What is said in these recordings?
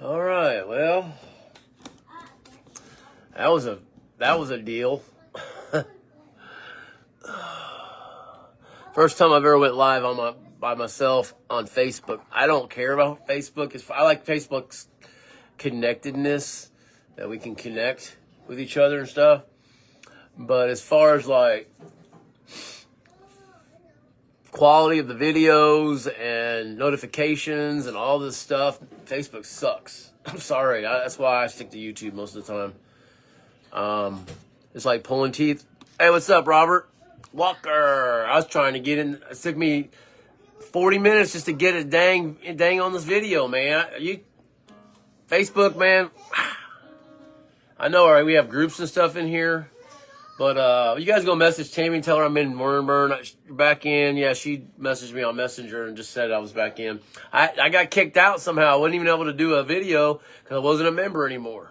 All right, well, that was a deal. First time I've ever went live by myself on Facebook. I don't care about Facebook. I like Facebook's connectedness, that we can connect with each other and stuff. But as far as like quality of the videos and notifications and all this stuff, Facebook sucks. I'm sorry. That's why I stick to YouTube most of the time. It's like pulling teeth. Hey, what's up, Robert Walker? I was trying to get in. It took me 40 minutes just to get it dang on this video, man. Facebook, man. I know, all right, we have groups and stuff in here. But you guys go message Tammy and tell her I'm in Warrenburn. You're back in. Yeah, she messaged me on Messenger and just said I was back in. I got kicked out somehow. I wasn't even able to do a video because I wasn't a member anymore.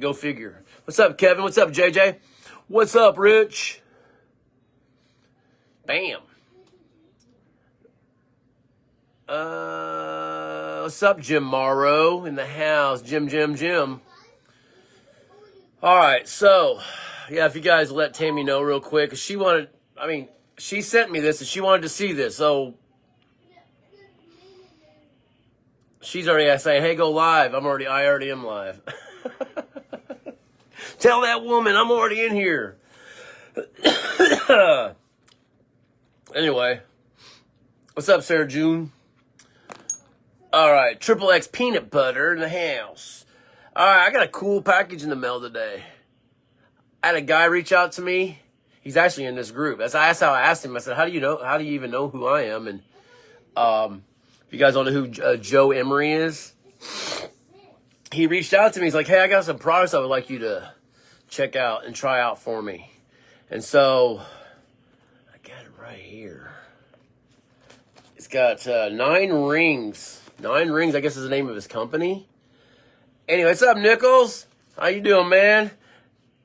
Go figure. What's up, Kevin? What's up, JJ? What's up, Rich? Bam. What's up, Jim Morrow in the house? Jim. All right, so... yeah, if you guys let Tammy know real quick, because she sent me this and she wanted to see this, so she's already saying, hey, go live. I already am live. Tell that woman I'm already in here. Anyway, what's up, Sarah June? All right, Triple X peanut butter in the house. All right, I got a cool package in the mail today. I had a guy reach out to me. He's actually in this group. That's how I asked him. I said, how do you even know who I am? And if you guys don't know who Joe Emery is, he reached out to me. He's like, hey, I got some products I would like you to check out and try out for me. And so I got it right here. It's got 9 rings. 9 rings, I guess, is the name of his company. Anyway, what's up, Nichols? How you doing, man?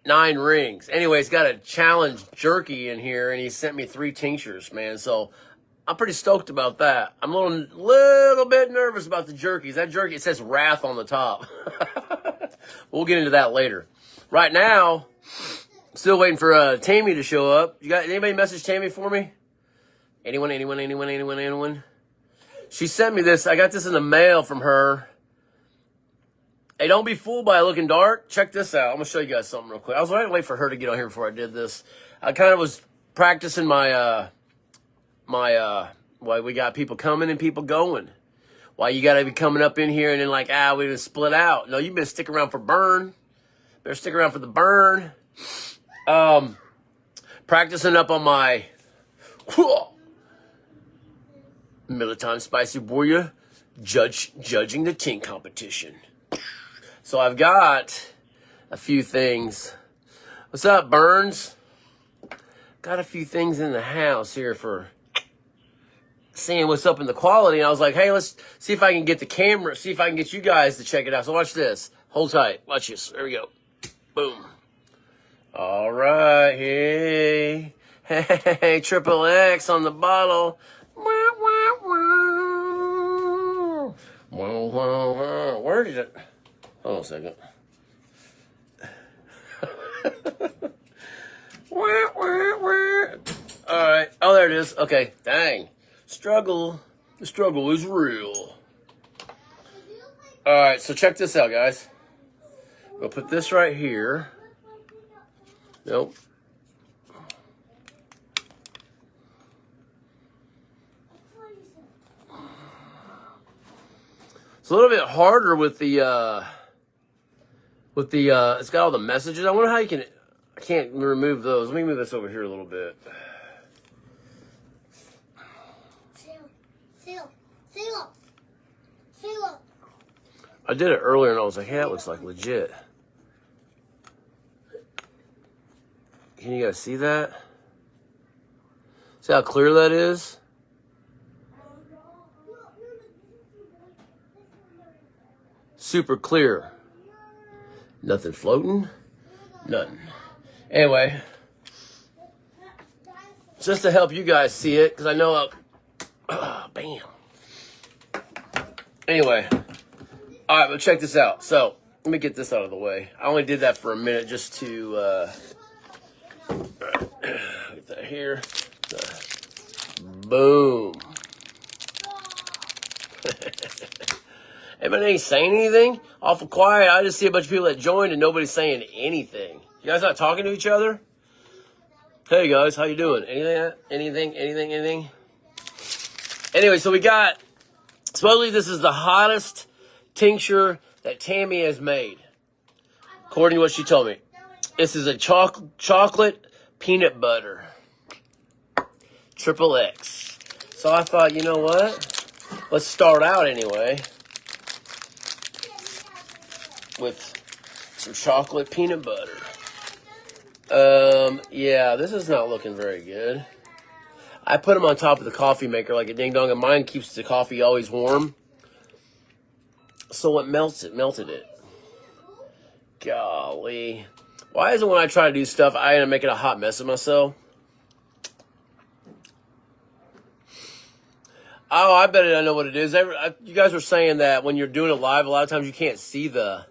9 rings. Anyway, it's got a challenge jerky in here, and he sent me 3 tinctures, man. So I'm pretty stoked about that. I'm a little bit nervous about the jerkies. That jerky, it says Wrath on the top. We'll get into that later. Right now, still waiting for Tammy to show up. You got anybody message Tammy for me? Anyone? She sent me this. I got this in the mail from her. Hey, don't be fooled by it looking dark. Check this out. I'm going to show you guys something real quick. I was trying to wait for her to get on here before I did this. I kind of was practicing why we got people coming and people going. Why you got to be coming up in here and then like, we just split out. No, you better stick around for burn. Better stick around for the burn. Practicing up on my MILLERTIME Spicy Warrior judging the Tinc competition. So I've got a few things. What's up, Burns? Got a few things in the house here for seeing what's up in the quality. And I was like, hey, let's see if I can get the camera, see if I can get you guys to check it out. So watch this. Hold tight. Watch this. There we go. Boom. All right. Hey, Triple X on the bottle. Where did it? Hold on a second. All right. Oh, there it is. Okay. Dang. Struggle. The struggle is real. All right. So check this out, guys. We'll put this right here. Nope. It's a little bit harder with the it's got all the messages. I wonder how I can't remove those. Let me move this over here a little bit. Seal. I did it earlier and I was like, hey, that looks like legit. Can you guys see that? See how clear that is? Super clear. Nothing floating. Nothing. Anyway. Just to help you guys see it, because I know bam. Anyway. All right, but check this out. So let me get this out of the way. I only did that for a minute just to get that here. Boom. Everybody ain't saying anything? Awful quiet. I just see a bunch of people that joined and nobody's saying anything. You guys not talking to each other? Hey guys, how you doing? Anything? Anyway, so we got, supposedly this is the hottest tincture that Tammy has made, according to what she told me. This is a chocolate peanut butter. XXX. So I thought, you know what? Let's start out anyway with some chocolate peanut butter. Yeah, this is not looking very good. I put them on top of the coffee maker like a ding dong, and mine keeps the coffee always warm. So it melted it. Golly. Why is it when I try to do stuff, I end up making a hot mess of myself? Oh, I bet I know what it is. You guys were saying that when you're doing it live, a lot of times you can't see the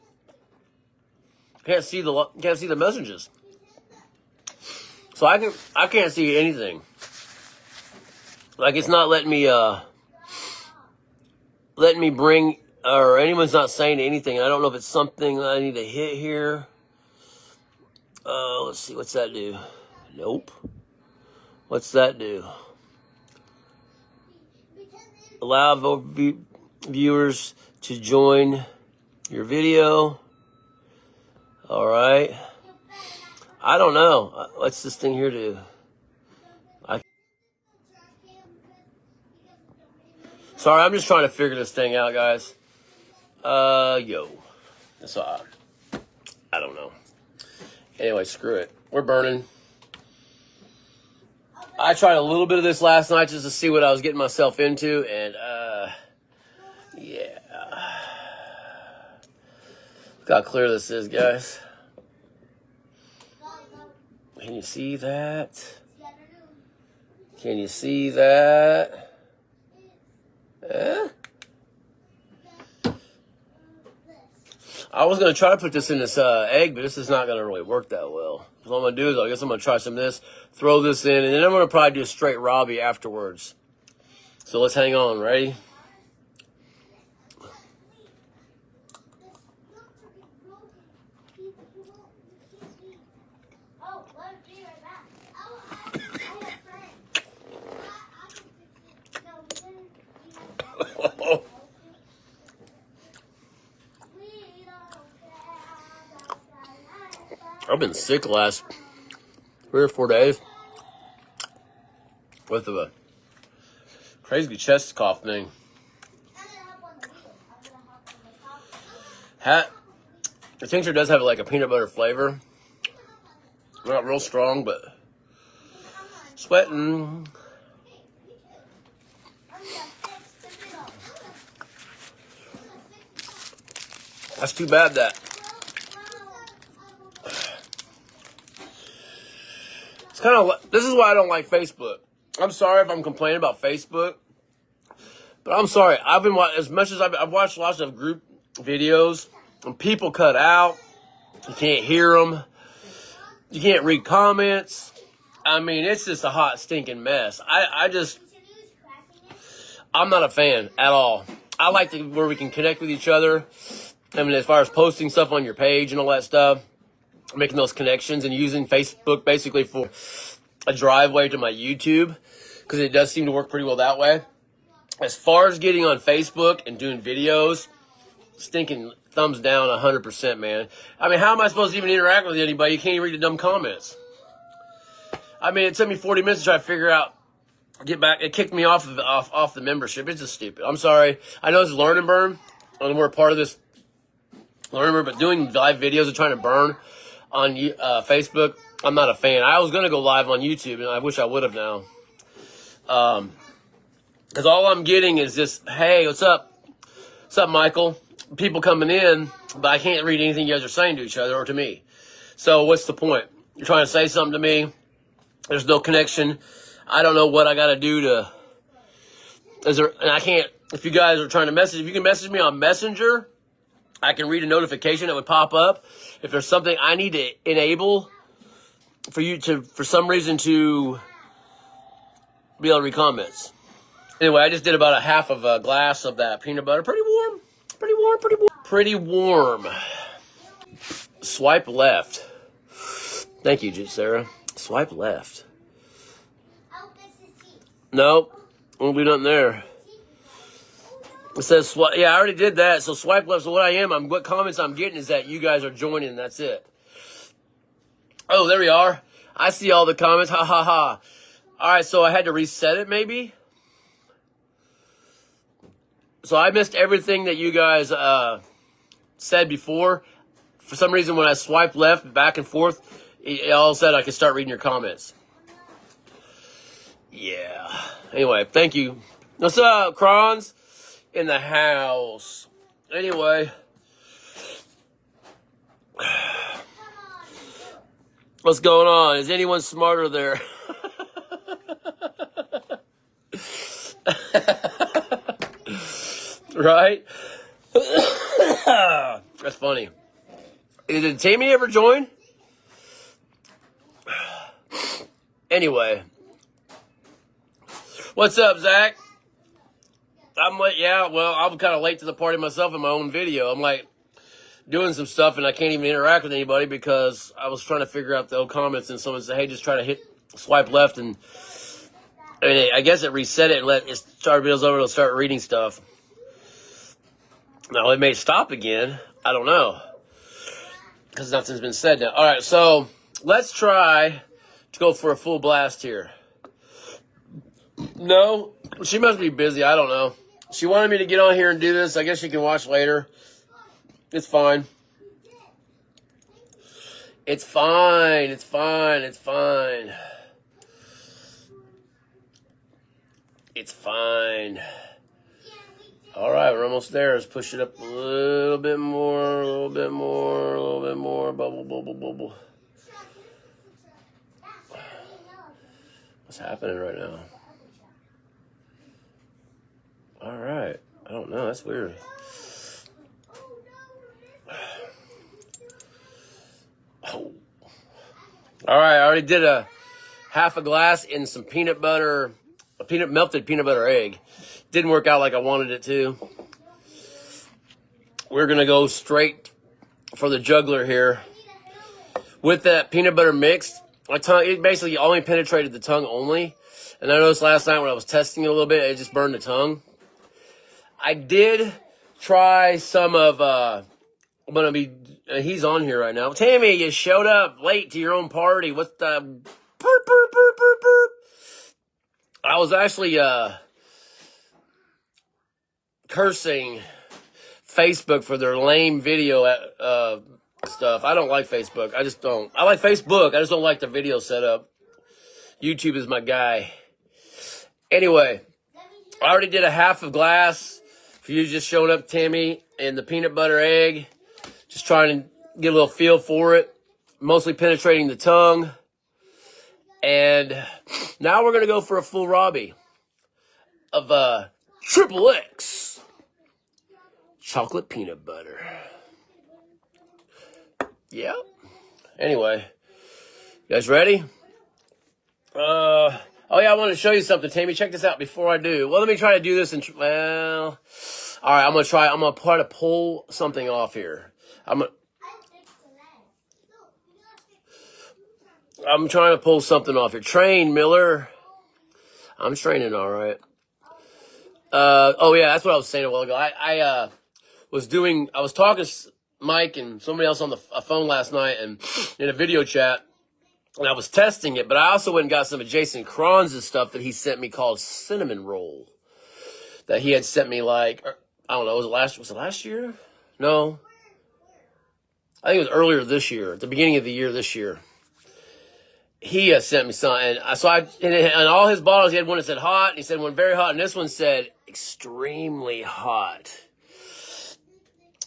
messages. So I can't see anything. Like it's not letting me bring, or anyone's not saying anything. I don't know if it's something that I need to hit here. Let's see, what's that do? Nope. What's that do? Allow viewers to join your video. All right. I don't know. What's this thing here do? Sorry, I'm just trying to figure this thing out, guys. Yo. That's odd. I don't know. Anyway, screw it. We're burning. I tried a little bit of this last night just to see what I was getting myself into, and, yeah. Look how clear this is, guys. Can you see that? Can you see that? I was going to try to put this in this egg, but this is not going to really work that well. So what I'm going to do is I guess I'm going to try some of this, throw this in, and then I'm going to probably do a straight Robbie afterwards. So let's hang on. Ready? I've been sick the last 3 or 4 days with a crazy chest cough thing. The tincture does have like a peanut butter flavor. Not real strong, but sweating. That's too bad that. It's kind of, this is why I don't like Facebook. I'm sorry if I'm complaining about Facebook, but I'm sorry. I've been, as much as I've watched lots of group videos and people cut out. You can't hear them. You can't read comments. I mean, it's just a hot, stinking mess. I'm not a fan at all. I like where we can connect with each other. I mean, as far as posting stuff on your page and all that stuff, making those connections and using Facebook basically for a driveway to my YouTube, because it does seem to work pretty well that way. As far as getting on Facebook and doing videos, stinking thumbs down 100%, man. I mean, how am I supposed to even interact with anybody? You can't even read the dumb comments. I mean, it took me 40 minutes to try to figure out, get back. It kicked me off the membership. It's just stupid. I'm sorry. I know it's learn and burn, and we're a part of this learn and burn, but doing live videos and trying to burn on Facebook, I'm not a fan. I was going to go live on YouTube, and I wish I would have now. Because all I'm getting is this, hey, what's up? What's up, Michael? People coming in, but I can't read anything you guys are saying to each other or to me. So what's the point? You're trying to say something to me. There's no connection. I don't know what I got to do to... and I can't... If you guys are trying to message... If you can message me on Messenger, I can read a notification that would pop up if there's something I need to enable for you to, for some reason, to be able to read comments. Anyway, I just did about a half of a glass of that peanut butter. Pretty warm. Pretty warm, pretty warm. Pretty warm. Swipe left. Thank you, Sarah. Swipe left. Nope. Won't be nothing there. It says swipe. Yeah, I already did that. So swipe left. So what comments I'm getting is that you guys are joining, and that's it. Oh, there we are. I see all the comments. Ha ha ha. All right, so I had to reset it maybe. So I missed everything that you guys said before. For some reason, when I swipe left, back and forth, all of a sudden I could start reading your comments. Yeah. Anyway, thank you. What's up, Crons? In the house. Anyway. What's going on? Is anyone smarter there? Right? That's funny. Did Tammy ever join? Anyway. What's up, Zach? I'm like, yeah, well, I'm kind of late to the party myself in my own video. I'm like doing some stuff and I can't even interact with anybody because I was trying to figure out the old comments and someone said, hey, just try to swipe left and I guess it reset it and let it start videos over to start reading stuff. Now, it may stop again. I don't know. Because nothing's been said now. All right, so let's try to go for a full blast here. No, she must be busy. I don't know. She wanted me to get on here and do this. I guess you can watch later. It's fine. It's fine. It's fine. It's fine. It's fine. All right, we're almost there. Let's push it up a little bit more, a little bit more, a little bit more. Bubble, bubble, bubble. What's happening right now? All right. I don't know. That's weird. Oh. All right. I already did a half a glass in some peanut butter, melted peanut butter egg. Didn't work out like I wanted it to. We're going to go straight for the jugular here. With that peanut butter mixed, my tongue, it basically only penetrated the tongue only. And I noticed last night when I was testing it a little bit, it just burned the tongue. I did try some of, I'm going to be, he's on here right now. Tammy, you showed up late to your own party. What's the, burp, burp, burp, burp, burp. I was actually, cursing Facebook for their lame video stuff. I don't like Facebook. I just don't. I like Facebook. I just don't like the video setup. YouTube is my guy. Anyway, I already did a half a glass for you just showing up, Tammy, and the peanut butter egg. Just trying to get a little feel for it. Mostly penetrating the tongue. And now we're going to go for a full Robbie of Triple X. Chocolate peanut butter. Yeah. Anyway, you guys ready? Oh yeah, I wanted to show you something, Tammy. Check this out before I do. Well, let me try to do this and well, all right. I'm gonna try to pull something off here. I'm trying to pull something off here. Train, Miller. I'm training all right. Oh yeah, that's what I was saying a while ago. I was talking to Mike and somebody else on the phone last night and in a video chat, and I was testing it, but I also went and got some of Jason Kron's stuff that he sent me called cinnamon roll that he had sent me like, I don't know, was it last year? No. I think it was earlier this year, at the beginning of the year this year. He sent me some, and and all his bottles, he had one that said hot, and he said one very hot, and this one said extremely hot.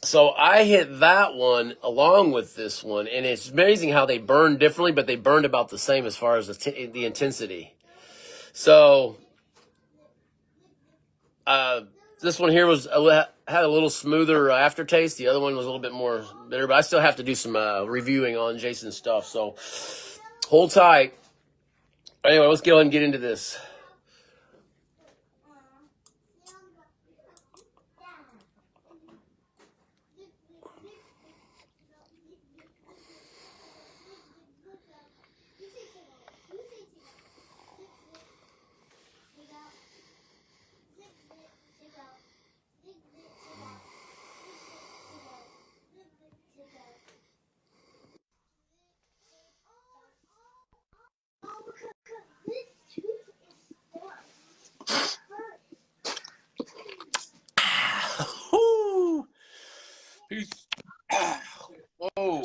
So I hit that one along with this one, and it's amazing how they burn differently, but they burned about the same as far as the intensity. So this this one here was had a little smoother aftertaste. The other one was a little bit more bitter, but I still have to do some reviewing on Jason's stuff. So hold tight. Anyway, let's go ahead and get into this. Woo! Peace. Whoa.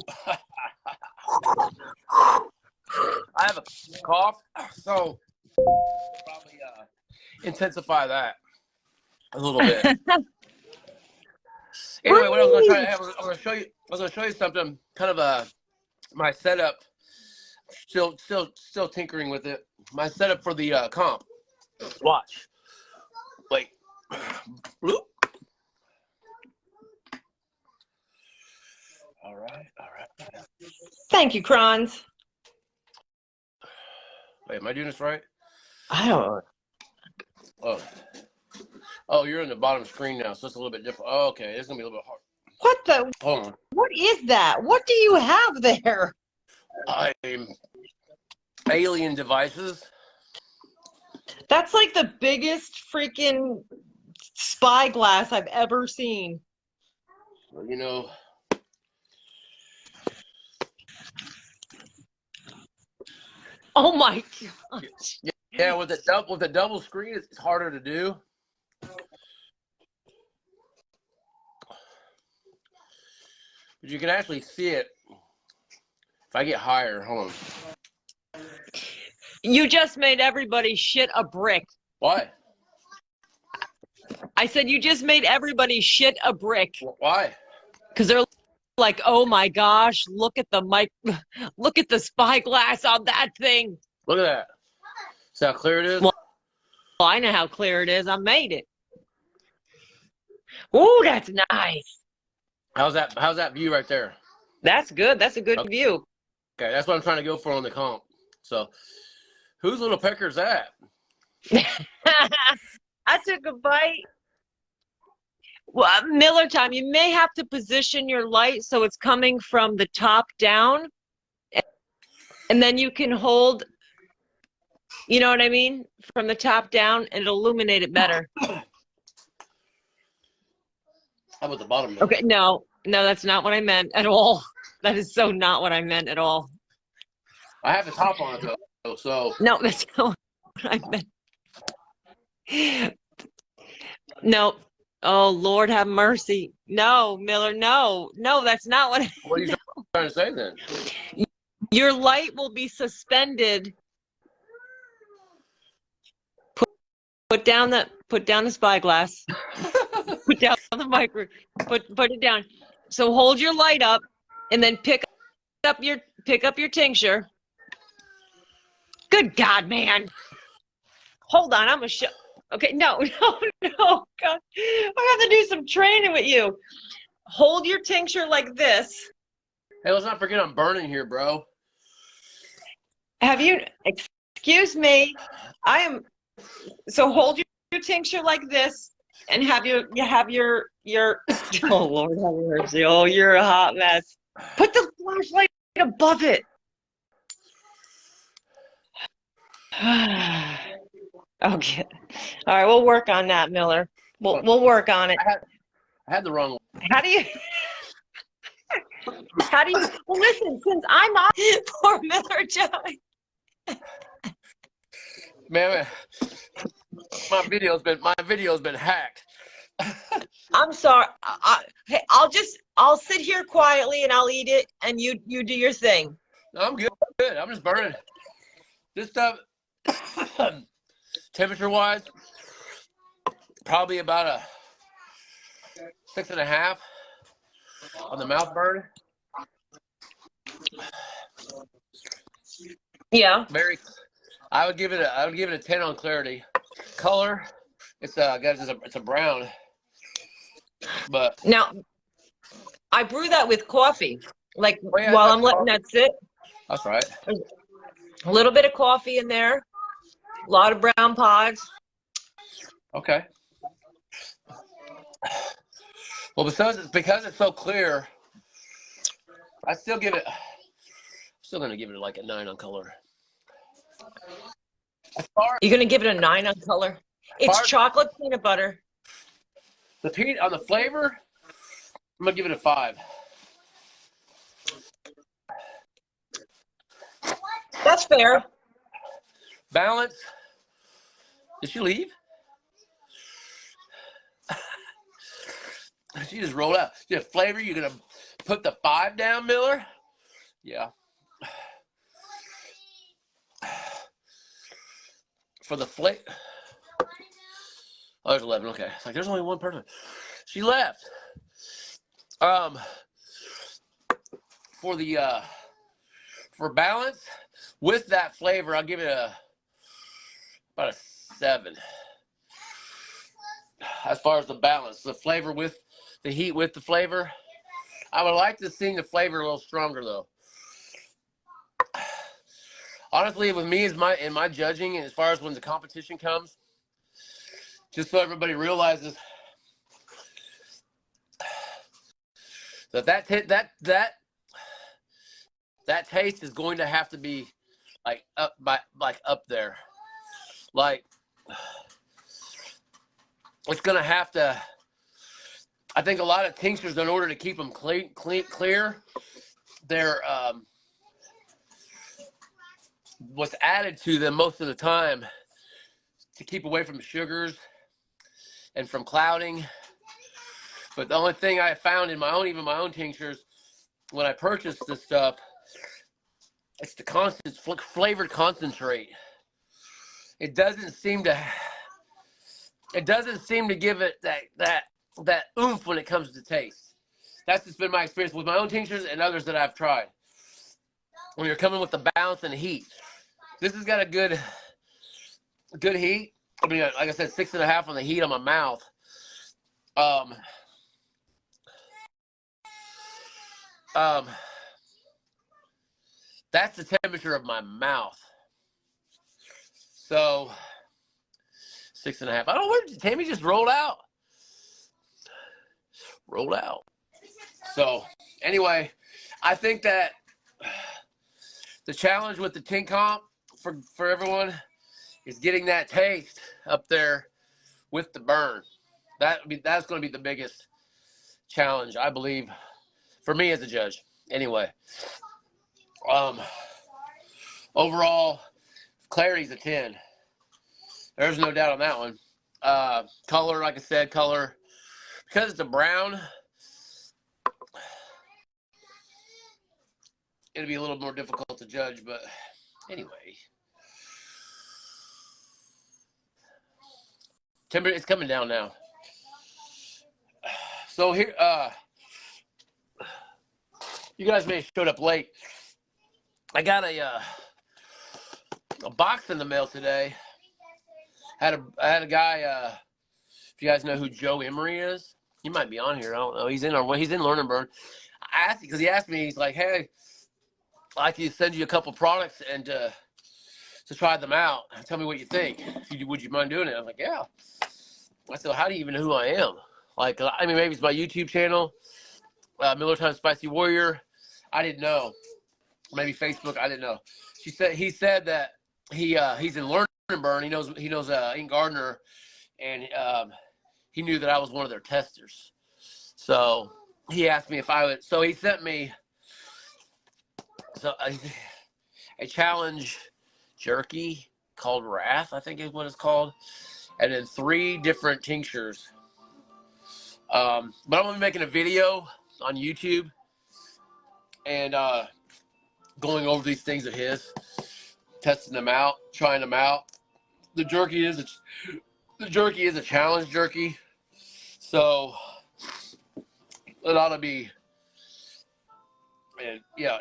I have a cough, so probably intensify that a little bit. Anyway, what I was going to try to have, I was going to show you something. Kind of my setup. Still tinkering with it. My setup for the comp. Watch. Wait. Bloop. All right. Thank you, Kronz. Wait, am I doing this right? I don't know. Oh, you're in the bottom screen now, so it's a little bit different. Oh, okay, it's gonna be a little bit hard. What the? Hold on. What is that? What do you have there? I'm alien devices. That's like the biggest freaking spyglass I've ever seen. Well, you know. Oh my God. Yeah, with the double screen, it's harder to do. But you can actually see it if I get higher. Hold on. You just made everybody shit a brick. Why? I said you just made everybody shit a brick. Why? Because they're like, oh my gosh, look at the mic, look at the spyglass on that thing. Look at that. See how clear it is? Well, I know how clear it is. I made it. Oh, that's nice. How's that view right there? That's good. That's a good Okay. view. Okay, that's what I'm trying to go for on the comp. So, whose little pecker is that? I took a bite. Well, Miller time, you may have to position your light so it's coming from the top down. And then you can hold, you know what I mean? From the top down, and it'll illuminate it better. How about the bottom? Okay, no, that's not what I meant at all. That is so not what I meant at all. I have the top on it though, so. No, that's not what I meant. No. Oh, Lord have mercy. No, Miller, no, that's not what. What are you trying to say then? Your light will be suspended. Put down the spyglass. Put down the micro. Put it down. So hold your light up, and then pick up your tincture. Good God, man! Hold on, I'm gonna show. Okay, no, God, I have to do some training with you. Hold your tincture like this. Hey, let's not forget I'm burning here, bro. Have you? Excuse me. I am. So hold your tincture like this, and have your. Oh Lord have mercy! Oh, you're a hot mess. Put the flashlight above it. Okay. All right, we'll work on that, Miller. We'll work on it. I had the wrong one. How do you? Well, listen, since I'm on for Miller time. Man, my video's been hacked. I'm sorry. Hey, I'll sit here quietly and I'll eat it, and you do your thing. No, I'm good. I'm just burning. This stuff, temperature-wise, probably about a 6.5 on the mouth burn. Yeah. I would give it a 10 on clarity. Color, it's a brown. But Now, I brew that with coffee. Like oh yeah, while that's I'm letting that sit, that's right. there's a little bit of coffee in there, a lot of brown pods. Okay. Well, because it's so clear, I still give it. Still gonna give it like a 9 on color. As far You're gonna give it a 9 on color. It's as chocolate peanut butter. the peanut on the flavor, I'm gonna give it a 5. That's fair. Balance. Did she leave? She just rolled out. Yeah, flavor. You're gonna put the 5 down, Miller. Yeah. For the flavor. Oh, there's 11. Okay. It's like there's only one person. She left. For the for balance with that flavor, I'll give it about a 7. As far as the balance, the flavor with the heat with the flavor, I would like to see the flavor a little stronger though. Honestly, with me in my judging, and as far as when the competition comes, just so everybody realizes that taste is going to have to be like up there. Like it's gonna have to. I think a lot of tinctures, in order to keep them clear, they're what's added to them most of the time to keep away from sugars and from clouding. But the only thing I found in my own tinctures, when I purchased this stuff, it's the constant flavored concentrate. It doesn't seem to give it that oomph when it comes to taste. That's just been my experience with my own tinctures and others that I've tried. When you're coming with the balance and the heat, this has got a good heat. I mean, like I said, 6.5 on the heat on my mouth. That's the temperature of my mouth. So 6.5. I don't know where Tammy just rolled out. So anyway, I think that the challenge with the Tinc comp for everyone is getting that taste up there with the burn. That's going to be the biggest challenge, I believe, for me as a judge. Anyway, overall, clarity's a 10. There's no doubt on that one. Color, like I said, because it's a brown, it'll be a little more difficult to judge, but anyway. Temperature, it's coming down now. So here, you guys may have showed up late. I got a box in the mail today. I had a guy. If you guys know who Joe Emery is, he might be on here. I don't know. He's in Learn and Burn. I asked him because he asked me. He's like, "Hey, I'd like to send you a couple products and to try them out. Tell me what you think. Would you mind doing it?" I was like, "Yeah." I said, "How do you even know who I am?" Like, I mean, maybe it's my YouTube channel, MILLERTIME Spicy Warrior. I didn't know. Maybe Facebook. I didn't know. He said that he's in Learn and Burn. He knows Ink Gardner, and he knew that I was one of their testers. So he asked me if I would. So he sent me a challenge jerky called Wrath, I think is what it's called, and then 3 different tinctures. But I'm gonna be making a video on YouTube and going over these things of his, testing them out, trying them out. The jerky is a challenge jerky, so it ought to be. And yeah,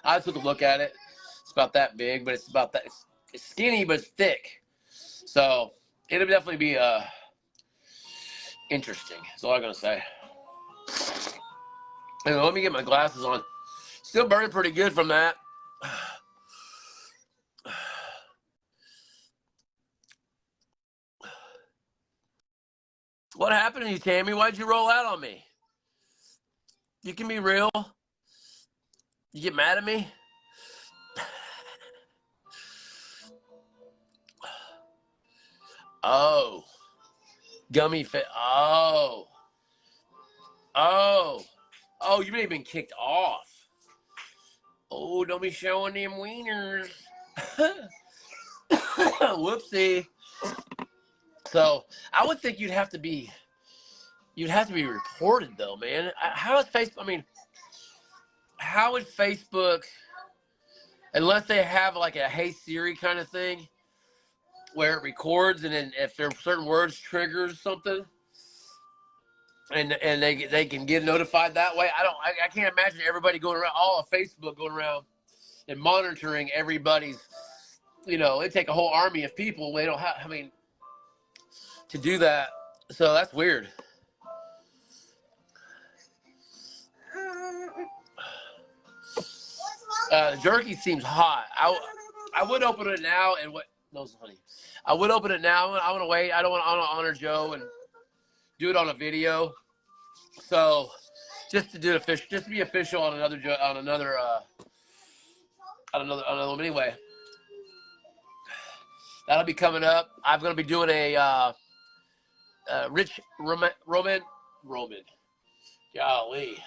I took a look at it. It's about that big, but it's about that. It's skinny, but it's thick. So it'll definitely be Interesting. That's all I'm gonna say. Anyway, let me get my glasses on. Still burning pretty good from that. What happened to you, Tammy? Why'd you roll out on me? You can be real. You get mad at me? Oh. Gummy fit. Oh. Oh. Oh, you may have been kicked off. Oh, don't be showing them wieners. Whoopsie. So I would think you'd have to be reported though, man. How is Facebook? I mean, how would Facebook, unless they have like a Hey Siri kind of thing, where it records and then if there are certain words triggers something, and they can get notified that way. I can't imagine everybody going around, all of Facebook going around and monitoring everybody's. You know, it'd take a whole army of people. They don't have. I mean, to do that. So that's weird. The jerky seems hot. I would open it now and what? No, honey. I would open it now. I want to wait. I don't want to honor Joe and do it on a video. So just to do official, just to be official on another anyway. That'll be coming up. I'm gonna be doing a Rich Roman. Golly,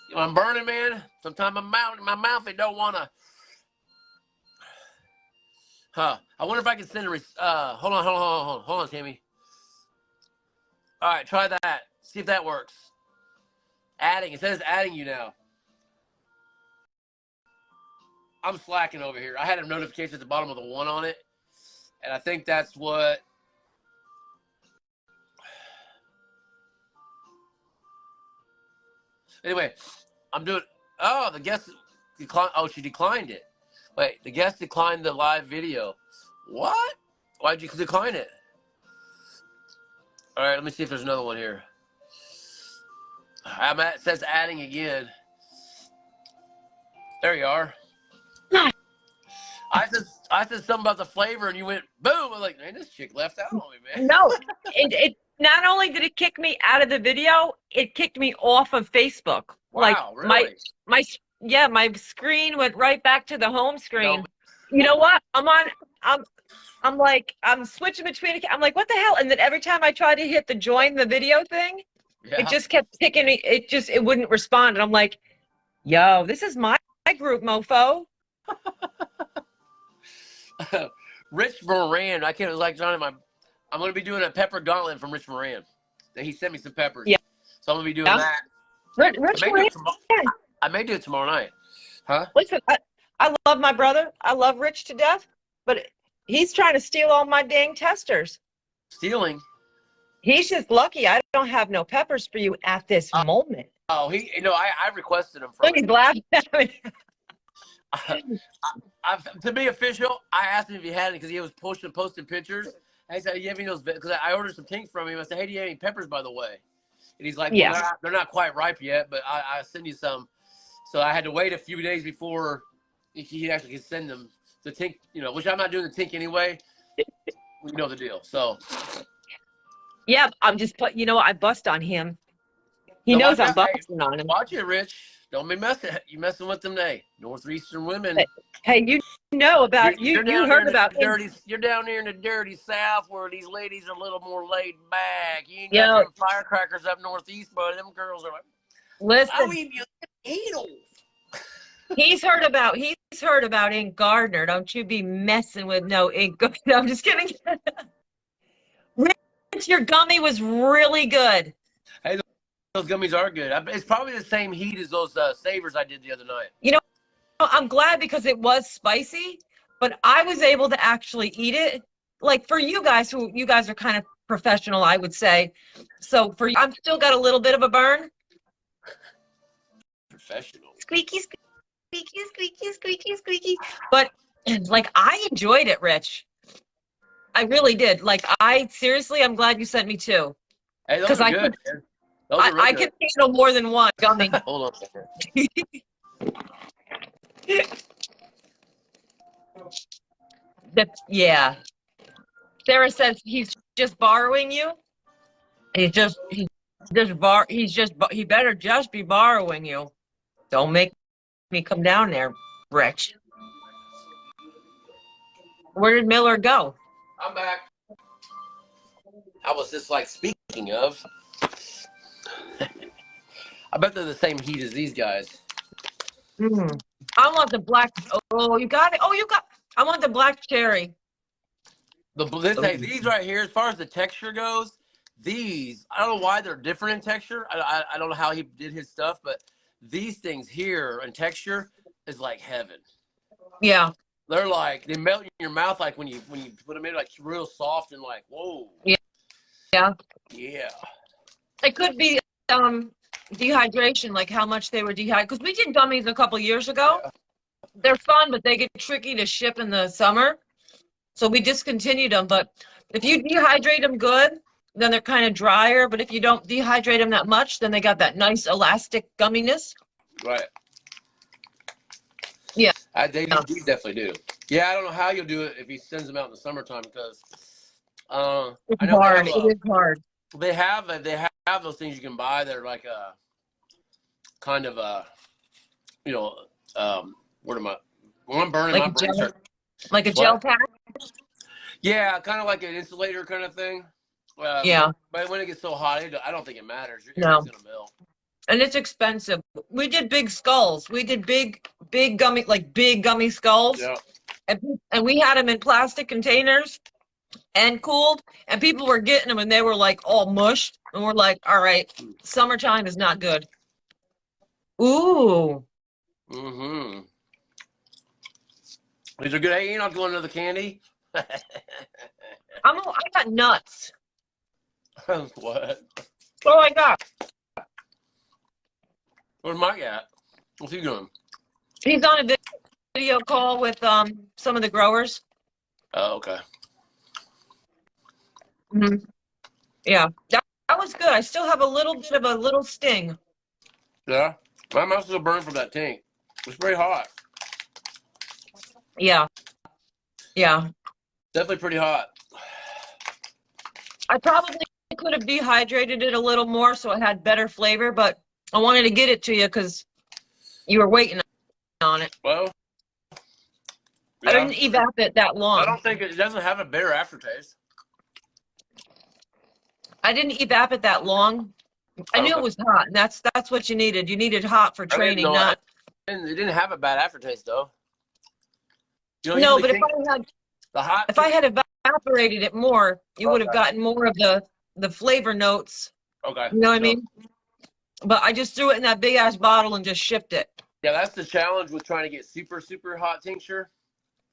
you know, I'm burning, man. Sometimes my mouth it don't wanna. I wonder if I can send a. Hold on, Tammy. All right, try that. See if that works. Adding. It says adding you now. I'm slacking over here. I had a notification at the bottom of the one on it, and I think that's what. Anyway, I'm doing. Oh, the guest declined. Oh, she declined it. Wait, the guest declined the live video. What? Why'd you decline it? All right, let me see if there's another one here. It says adding again. There you are. I said something about the flavor, and you went boom. I'm like, man, this chick left out on me, man. No, it not only did it kick me out of the video, it kicked me off of Facebook. Wow, like really? my screen went right back to the home screen. No. You know what? I'm like, I'm switching between. I'm like, what the hell? And then every time I tried to hit the join the video thing, Yeah. it just kept kicking me. It wouldn't respond. And I'm like, yo, this is my group, mofo. Rich Moran, I can't like Johnny. I'm gonna be doing a pepper gauntlet from Rich Moran. He sent me some peppers. Yeah. So I'm gonna be doing that. Rich Moran. I may do it tomorrow night. Huh? Listen, I love my brother. I love Rich to death, but he's trying to steal all my dang testers. Stealing? He's just lucky I don't have no peppers for you at this moment. Oh, I requested them from Look, he's laughing at me. To be official, I asked him if he had any because he was posting pictures. I said, "You have any of those?" Because I ordered some Tinc from him. I said, "Hey, do you have any peppers, by the way?" And he's like, Yeah. Well, they're not quite ripe yet, but I send you some." So I had to wait a few days before he actually could send them the Tinc. You know, which I'm not doing the Tinc anyway. We know the deal. So. Yeah, I'm just put. You know, I bust on him. He knows I'm busting on him. Watch it, Rich. Don't be messing. You messing with them, northeastern women. Hey, you know about you heard about dirty. You're down there in the dirty South where these ladies are a little more laid back. You ain't got them firecrackers up northeast, but them girls are like, listen. I mean, you eat He's heard about Ink Gardner. Don't you be messing with no Ink Gardner. No, I'm just kidding. Rich, your gummy was really good. Hey, those gummies are good. It's probably the same heat as those savors I did the other night. You know, I'm glad because it was spicy, but I was able to actually eat it. Like for you guys, you guys are kind of professional, I would say. So for you, I've still got a little bit of a burn. Professional. Squeaky, squeaky, squeaky, squeaky, squeaky. But like I enjoyed it, Rich. I really did. Like seriously, I'm glad you sent me two. Hey, those Because are I good. can, Man. Those are real I good. can handle more than one gummy. Hold on a second. Yeah. Sarah says he's just borrowing you. He better just be borrowing you. Don't make me come down there, Rich. Where did Miller go? I'm back. I was just like, speaking of, I bet they're the same heat as these guys. I want the black. Oh, you got it. Oh, you got. I want the black cherry. Hey, these right here, as far as the texture goes, these, I don't know why they're different in texture. I don't know how he did his stuff, but these things here in texture is like heaven. Yeah. They're like, they melt in your mouth like when you put them in, like real soft and like, whoa. Yeah. Yeah. Yeah. It could be dehydration, like how much they were dehydrated. Because we did gummies a couple years ago. Yeah. They're fun, but they get tricky to ship in the summer. So we discontinued them. But if you dehydrate them good, then they're kind of drier. But if you don't dehydrate them that much, then they got that nice elastic gumminess. Right. Yeah. These definitely do. Yeah, I don't know how you'll do it if he sends them out in the summertime because It's I know hard. It is hard. they have those things you can buy that are like a kind of a, you know, what am I? Well, I'm burning Like my brain. Like a gel pack? Yeah, kind of like an insulator kind of thing. Yeah. But when it gets so hot, I don't think it matters. No. It's gonna melt. And it's expensive. We did big skulls. We did big gummy, like big gummy skulls. Yeah. And we had them in plastic containers and cooled. And people were getting them and they were like all mushed. And we're like, all right, summertime is not good. Ooh. Mm-hmm. These are good. Hey, you're not going to the candy? I got nuts. What? Oh my God. Where's Mike at? What's he doing? He's on a video call with some of the growers. Oh, okay. Mm-hmm. Yeah, that was good. I still have a little bit of a little sting. Yeah? My mouth's still burned from that Tinc. It's pretty hot. Yeah. Yeah. Definitely pretty hot. I probably could have dehydrated it a little more so it had better flavor, but I wanted to get it to you because you were waiting on it. Well, yeah. I didn't evap it that long. I don't think it doesn't have a bitter aftertaste. I didn't evap it that long. I knew it was hot, and that's what you needed. You needed hot for training, not. It didn't have a bad aftertaste though. You know, No, but if I had evaporated it more, you would have gotten more of the flavor notes. Okay. You know what I mean? But I just threw it in that big ass bottle and just shipped it. Yeah, that's the challenge with trying to get super, super hot tincture.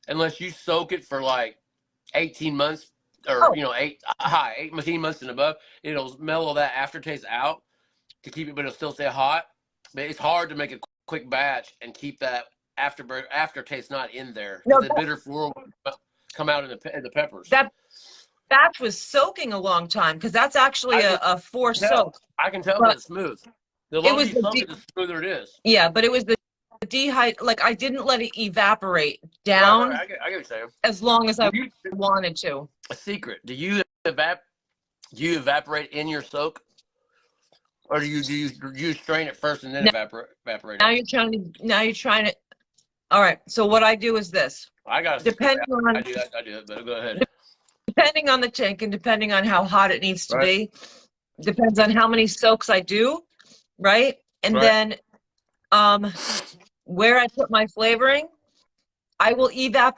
Unless you soak it for like 18 months or, 18 months and above, it'll mellow that aftertaste out to keep it, but it'll still stay hot. But it's hard to make a quick batch and keep that aftertaste not in there. No, the bitter floral will come out in the peppers. That batch was soaking a long time because that's actually a forced soak. I can tell that it's smooth. The longer you soak it, the smoother it is. Yeah, but it was the like I didn't let it evaporate down I get what you're saying. as long as I wanted to. A secret: do you evaporate in your soak, or do you strain it first and then evaporate? Now you're trying to. All right. So what I do is this. I do it. But go ahead. Depending on the tank and depending on how hot it needs to be, depends on how many soaks I do, right? And then, where I put my flavoring, I will evap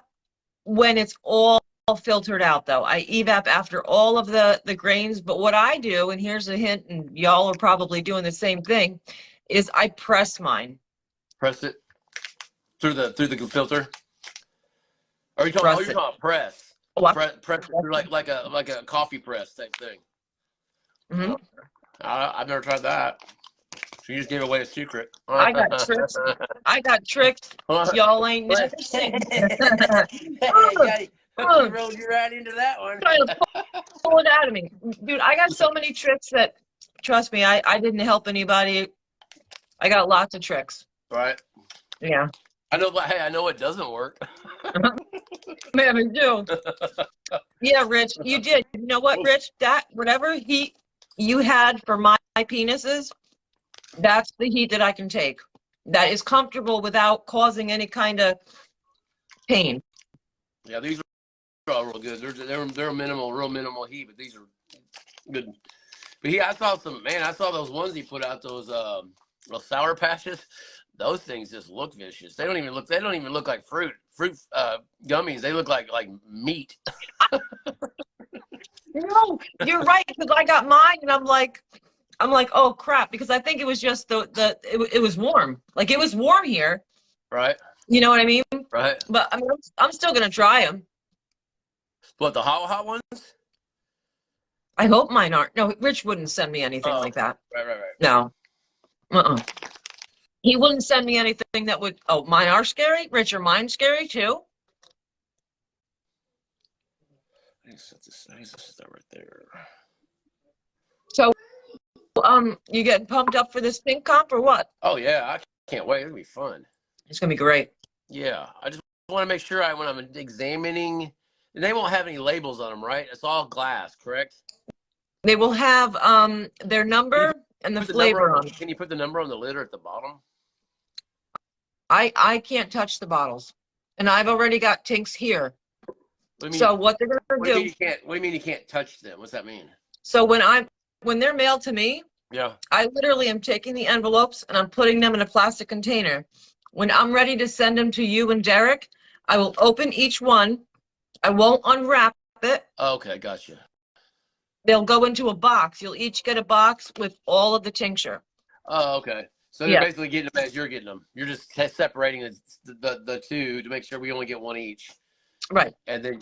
when it's all filtered out though. I evap after all of the grains, but what I do, and here's a hint, and y'all are probably doing the same thing, is I press mine. Press it through the filter? Are you talking about press? Press through like a coffee press type thing. Mm-hmm. I've never tried that. So you just gave away a secret. I got tricked. Y'all ain't never seen. You rolled you right into that one. Trying to pull it out of me. Dude, I got so many tricks that, trust me, I didn't help anybody. I got lots of tricks. Right. Yeah. I know, but hey, I know it doesn't work. Man, I do. Yeah, Rich, you did. You know what, Rich? That whatever heat you had for my penises, that's the heat that I can take. That is comfortable without causing any kind of pain. Yeah, these are all real good. They're minimal, real minimal heat, but these are good. But I saw I saw those ones he put out, those sour patches. Those things just look vicious. They don't even look like fruit gummies. They look like meat. No, you're right, because I got mine and I'm like, oh crap, because I think it was just it was warm. Like it was warm here. Right. You know what I mean? Right. But I mean, I'm still gonna try them. What, the hot ones? I hope mine aren't. No, Rich wouldn't send me anything like that. Right. No. He wouldn't send me anything that would. Oh, mine are scary. Rich, are mine scary too? I need to set that right there. So, you getting pumped up for this pink comp or what? Oh yeah, I can't wait. It'll be fun. It's gonna be great. Yeah, I just want to make sure when I'm examining, they won't have any labels on them, right? It's all glass, correct? They will have their number and the flavor on. Can you put the number on the lid or at the bottom? I can't touch the bottles, and I've already got Tinks here. What So what they're gonna do? What do you mean you can't touch them? What's that mean? So when they're mailed to me, yeah, I literally am taking the envelopes and I'm putting them in a plastic container. When I'm ready to send them to you and Derek, I will open each one. I won't unwrap it. Okay, gotcha. They'll go into a box. You'll each get a box with all of the tincture. Oh, okay. So you're basically getting them as you're getting them. You're just separating the two to make sure we only get one each. Right. Okay,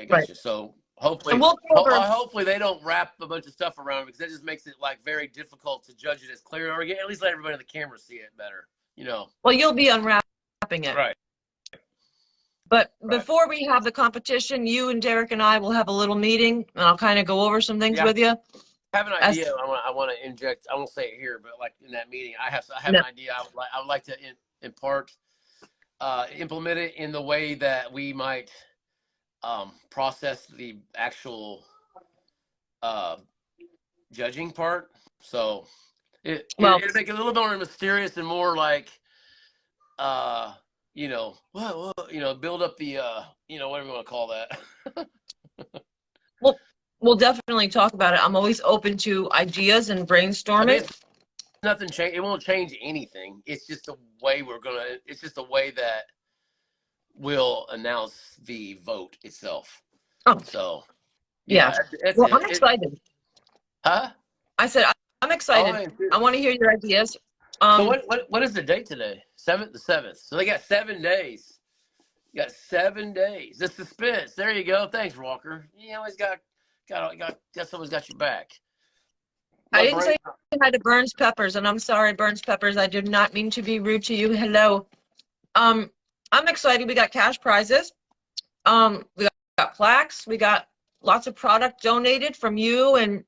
gotcha. Right. So hopefully, hopefully they don't wrap a bunch of stuff around it, because that just makes it like very difficult to judge it as clear, or at least let everybody on the camera see it better. You know. Well, you'll be unwrapping it. Right. But before we have the competition, you and Derek and I will have a little meeting, and I'll kind of go over some things with you. I have an idea. I want to inject. I won't say it here, but like in that meeting, I have an idea. I would like to implement it in the way that we might process the actual judging part. So it'll make it a little more mysterious and more like build up the whatever you want to call that. Well, we'll definitely talk about it. I'm always open to ideas and brainstorming. Nothing change. It won't change anything. It's just the way it's just the way that we'll announce the vote itself. Oh, so yeah. I'm excited. Huh? I said I'm excited. I want to hear your ideas. So what is the date today? The 7th. So they got 7 days. You got 7 days. The suspense. There you go. Thanks, Walker. You always got someone's got your back. I didn't say hi to Burns Peppers, and I'm sorry, Burns Peppers. I did not mean to be rude to you. Hello. I'm excited. We got cash prizes. We got plaques. We got lots of product donated from you and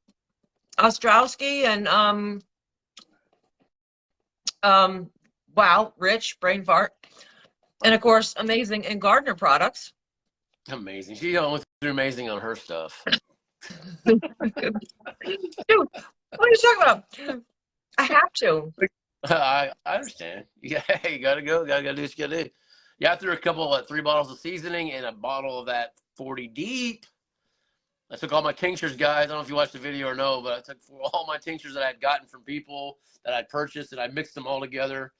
Ostrowski and wow, Rich, brain fart. And of course, Amazing and Gardner products. Amazing. She went through Amazing on her stuff. Dude, what are you talking about? I have to. I understand. Yeah, you gotta go. Gotta do what you gotta do. Yeah, I threw a couple 3 bottles of seasoning and a bottle of that 40 deep. I took all my tinctures, guys. I don't know if you watched the video or no, but I took all my tinctures that I had gotten from people that I'd purchased, and I mixed them all together.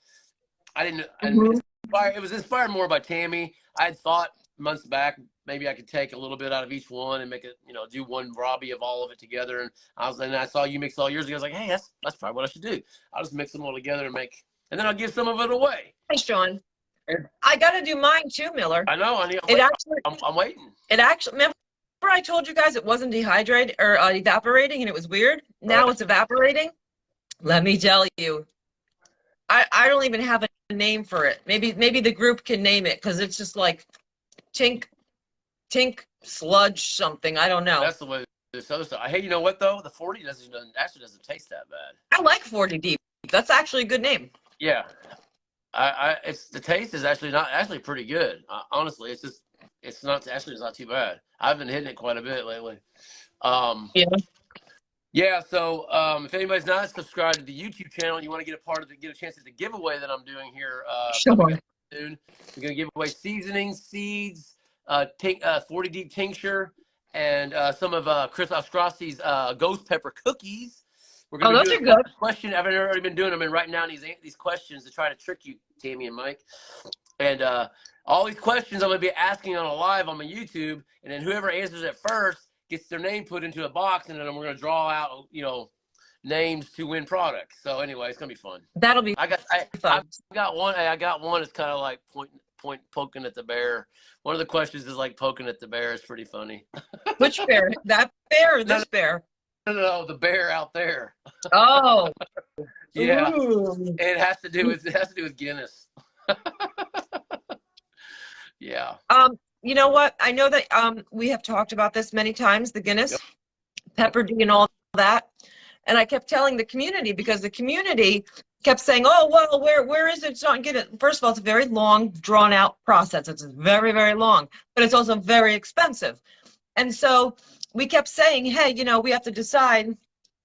It was inspired more by Tammy. I had thought months back maybe I could take a little bit out of each one and make it, do one Robbie of all of it together. And I saw you mix all yours. I was like, hey, that's probably what I should do. I'll just mix them all together and then I'll give some of it away. Thanks, Sean. I got to do mine too, Miller. I know. I'm waiting. It actually, remember I told you guys it wasn't dehydrated or evaporating, and it was weird. Now it's evaporating. Let me tell you, I don't even have a name for it. Maybe the group can name it, because it's just like Tinc Tinc sludge something. I don't know. That's the way this other stuff. Hey, you know what though? The 40 actually doesn't taste that bad. I like 40 deep. That's actually a good name. Yeah, it's the taste is actually pretty good. Honestly, it's not too bad. I've been hitting it quite a bit lately. Yeah. Yeah. So if anybody's not subscribed to the YouTube channel, and you want to get a chance at the giveaway that I'm doing here coming up soon. We're gonna give away seasonings, seeds, 40 deep tincture, and some of Chris Ostrowski's ghost pepper cookies. We're gonna those are good. Question I've already been doing. I've been writing down these questions to try to trick you, Tammy and Mike. And all these questions I'm gonna be asking on a live on my YouTube, and then whoever answers it first gets their name put into a box, and then we're gonna draw out, names to win products. So anyway, it's gonna be fun. That'll be fun. I got one that's kind of like poking at the bear. One of the questions is like poking at the bear. It's pretty funny. Which bear? That bear or this bear? No, the bear out there. Oh. Yeah. Ooh. It has to do with Guinness. Yeah. You know what? I know that we have talked about this many times, the Guinness, Pepper D and all that. And I kept telling the community, because the community kept saying, oh, well, where is it? It's not Guinness. First of all, it's a very long, drawn out process. It's very, very long, but it's also very expensive. And so we kept saying, hey, we have to decide,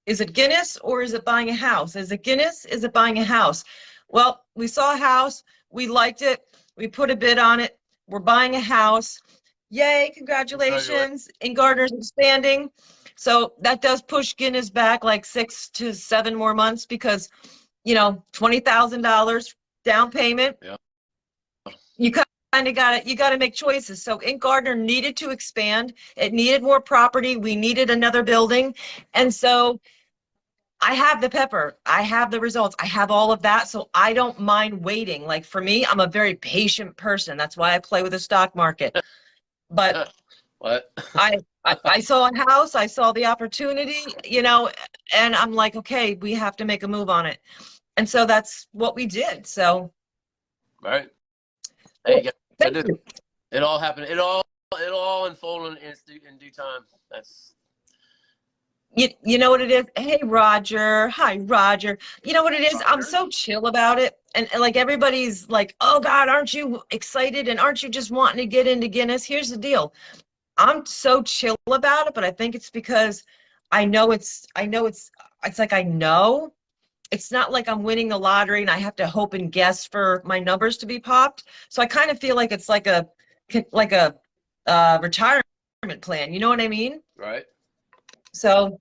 is it Guinness or is it buying a house? Is it Guinness? Is it buying a house? Well, we saw a house. We liked it. We put a bid on it. We're buying a house. Yay, congratulations. And Gardner's expanding. So that does push Guinness back like 6 to 7 more months, because, $20,000 down payment. Yeah. You kind of got to make choices. So Ink Gardner needed to expand. It needed more property. We needed another building. And so I have the pepper. I have the results. I have all of that. So I don't mind waiting. Like, for me, I'm a very patient person. That's why I play with the stock market. But what? I saw a house. I saw the opportunity, and I'm like, okay, we have to make a move on it. And so that's what we did. So. Right. Hey, Thank you. It all happened. It all unfolded in due time. That's. You know what it is? Hey, Roger. Hi, Roger. You know what it is? Roger. I'm so chill about it. And like, everybody's like, oh God, aren't you excited? And aren't you just wanting to get into Guinness? Here's the deal. I'm so chill about it, but I think it's because I know it's like, I know it's not like I'm winning the lottery and I have to hope and guess for my numbers to be popped. So I kind of feel like it's like a retirement plan. You know what I mean? Right. So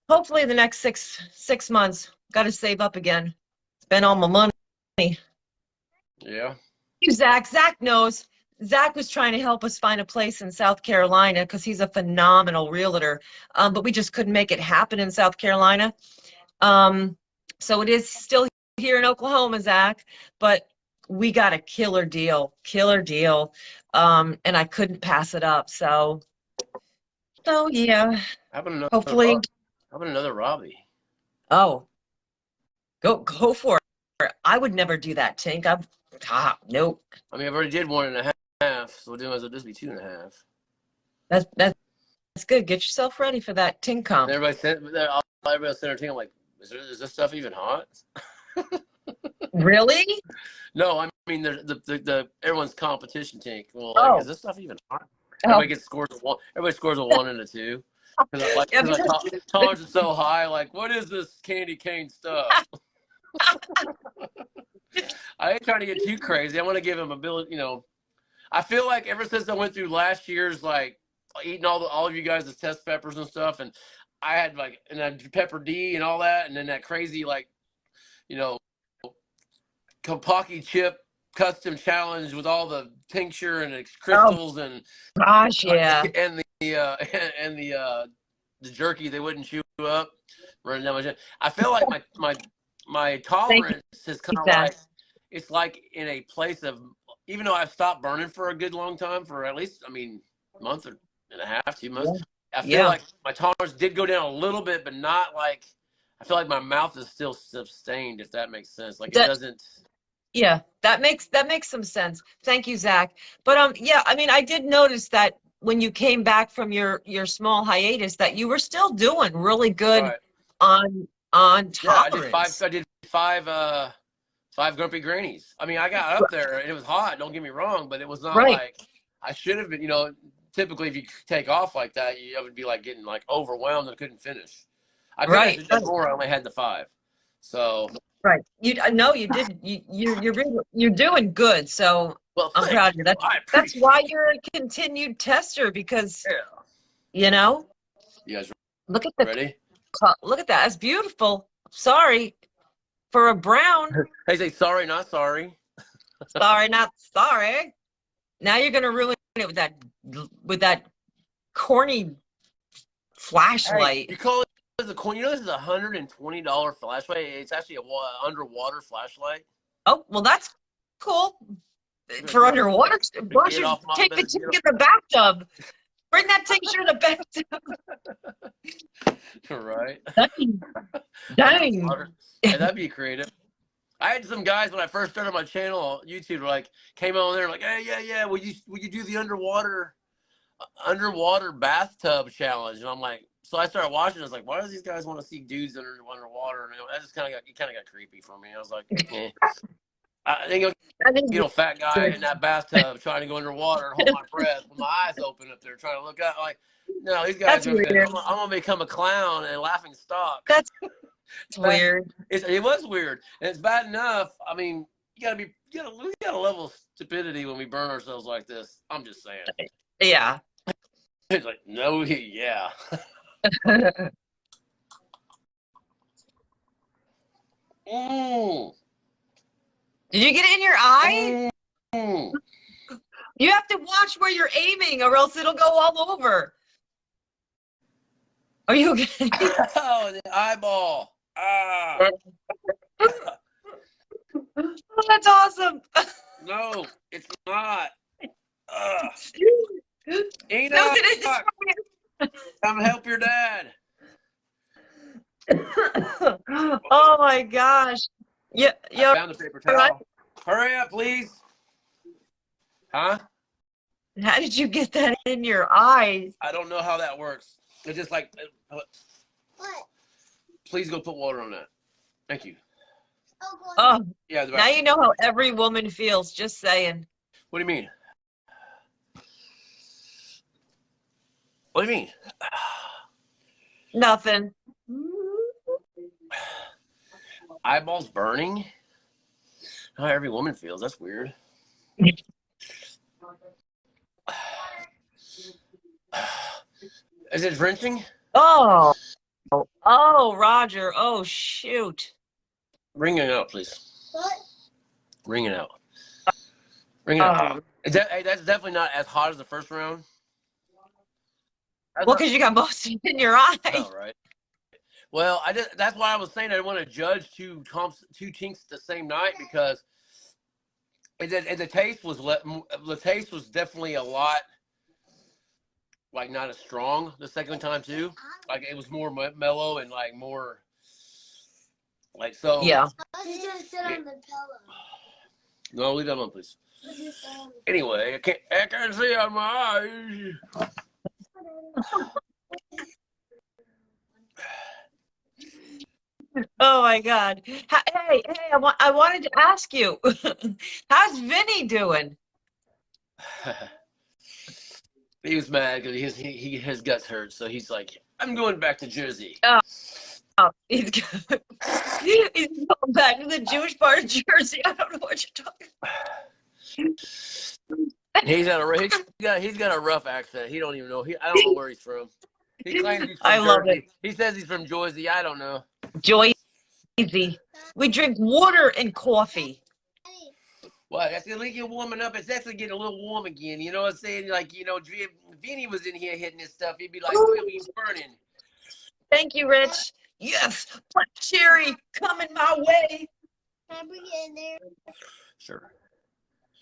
hopefully the next six months, got to save up again. Spend all my money. Yeah. Zach knows. Zach was trying to help us find a place in South Carolina because he's a phenomenal realtor. But we just couldn't make it happen in South Carolina. So it is still here in Oklahoma, Zach, but we got a killer deal. And I couldn't pass it up. So yeah. Hopefully. How about another Robbie? Oh, go for it. I would never do that, Tinc. Nope. I mean, I've already did 1.5, so we'll do this be 2.5. That's good. Get yourself ready for that Tinc comp. Everybody sent their Tinc. I'm like, is this stuff even hot? Really? No, I mean the everyone's competition Tinc. Well, is this stuff even hot? Everybody scores a 1. Everybody scores a 1 and a 2. Tolerance is so high. Like, what is this candy cane stuff? I ain't trying to get too crazy. I want to give him ability. I feel like ever since I went through last year's, like, eating all of you guys' test peppers and stuff, and I had and then pepper D and all that, and then that crazy Kapaki chip custom challenge with all the tincture and crystals and gosh, yeah, and the jerky they wouldn't chew up running down my chin. I feel like my tolerance is kind of like, it's like in a place of, even though I've stopped burning for a good long time, for at least month and a half, 2 months. I feel like my tolerance did go down a little bit, but not like, I feel like my mouth is still sustained, if that makes sense. Like, it doesn't. Yeah, that makes some sense. Thank you, Zach. But yeah, I mean, I did notice that when you came back from your small hiatus that you were still doing really good Right. on Yeah, tolerance. I did five grumpy grannies. I mean, I got up there and it was hot. Don't get me wrong, but it was not Right. like I should have been. You know, typically if you take off like that, you would be like getting like overwhelmed and couldn't finish. I think I Right. should do more. I only had the 5. So, Right. You no, you did. You're doing good. So well, I'm thank proud of you. you. That's I that's appreciate why it. you're a continued tester because Yeah. you know, You guys look at the ready? look at that. It's beautiful. Sorry for a brown. Hey, say sorry, not sorry. Sorry, not sorry. Now you're gonna ruin it with that corny Hey, flashlight. you call it the coin? You know, this is $120 flashlight. It's actually a underwater flashlight. Oh, well, that's cool. Get For underwater, why don't get you off my take the get Tinc in the bathtub? Bring that tincture in the bathtub. off, right. Dang. Underwater. Hey, that'd be creative. I had some guys when I first started my channel on YouTube like came on there like, hey, yeah, will you do the underwater bathtub challenge? And I'm like, so I started watching. I was like, why do these guys want to see dudes underwater? And that just kind of got creepy for me. I was like, eh. I think fat guy in that bathtub trying to go underwater and hold my breath with my eyes open up there trying to look out. Like, no, these guys That's are good. weird. I'm gonna become a clown and laughing stock. That's weird. It was weird, and it's bad enough. I mean, we got a level of stupidity when we burn ourselves like this. I'm just saying. Yeah. It's like, no, yeah. Mm. Did you get it in your eye? Mm. You have to watch where you're aiming or else it'll go all over. Are you okay? Oh, the eyeball. Ah. Oh, that's awesome. No, it's not. Enoch, No, it is. come help your dad. Oh my gosh. Yeah, I found the paper towel. Hurry up, please. Huh? how did you get that in your eyes? I don't know how that works. It's just like, What? please go put water on that. Thank you. Oh, Yeah. now you know how every woman feels, just saying. What do you mean? What do you mean? Nothing. Eyeballs burning? How every woman feels. That's weird. Is it wrenching? Oh. Oh, Roger. Oh, shoot. Ring it out, please. What? Ring it out. Ring it out. Hey, that's definitely not as hot as the first round. Well, because you got most in your eye. Oh, right. Well, that's why I was saying I didn't want to judge two Tincs the same night because the taste was definitely a lot like not as strong the second time too. Like it was more mellow and like more like so. Yeah. He's gonna sit on the pillow. No, leave that alone, please. Anyway, I can't see out my eyes. Oh my God. Hey, I wanted to ask you, how's Vinny doing? He was mad because his guts hurt, so he's like, I'm going back to Jersey. Oh, he's going back to the Jewish part of Jersey. I don't know what you're talking about. He's got a rough accent. He don't even know. I don't know where he's from. He claims he's from I love Jersey. it. He says he's from Jersey. I don't know. Joyzy. We drink water and coffee. Well, that's gonna get warming up. It's actually getting a little warm again. You know what I'm saying? Like, you know, Vinny was in here hitting his stuff. He'd be like, "We'll be burning." Thank you, Rich. Yes, black cherry coming my way. Can I bring it in there? Sure.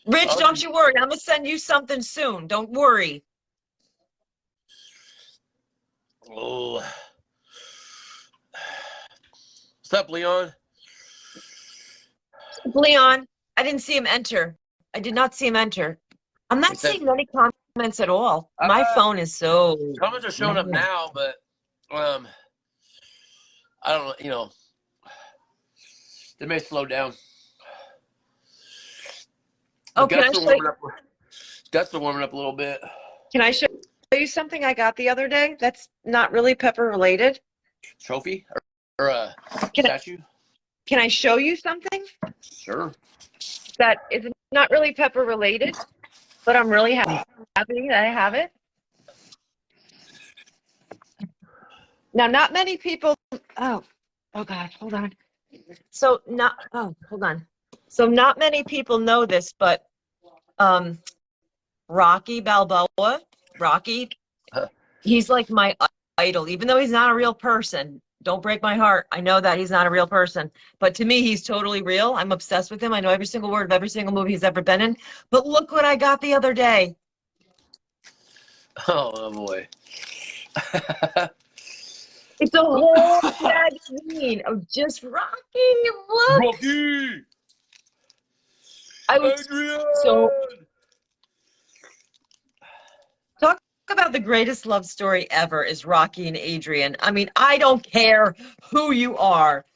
Rich, don't you worry. I'm gonna send you something soon. Don't worry. Oh. What's up, Leon? Leon, I didn't see him enter. I did not see him enter. I'm not seeing any comments comments at all. My phone is so. Comments are showing up now, but I don't know. You know, they may slow down. Oh, can I Guts are show warming you, up. Guts are warming up a little bit. can I show you something I got the other day that's not really pepper related? Trophy or a Can I, statue? can I show you something Sure. that is not really pepper related, but I'm really happy that I have it? Now, not many people. Oh God, hold on. So hold on. So not many people know this, but Rocky Balboa, Rocky, he's like my idol, even though he's not a real person. Don't break my heart. I know that he's not a real person, but to me, he's totally real. I'm obsessed with him. I know every single word of every single movie he's ever been in. But look what I got the other day. Oh boy. It's a whole magazine of just Rocky. Look. Rocky. I was Adrian. so. Talk about the greatest love story ever is Rocky and Adrian. I mean, I don't care who you are.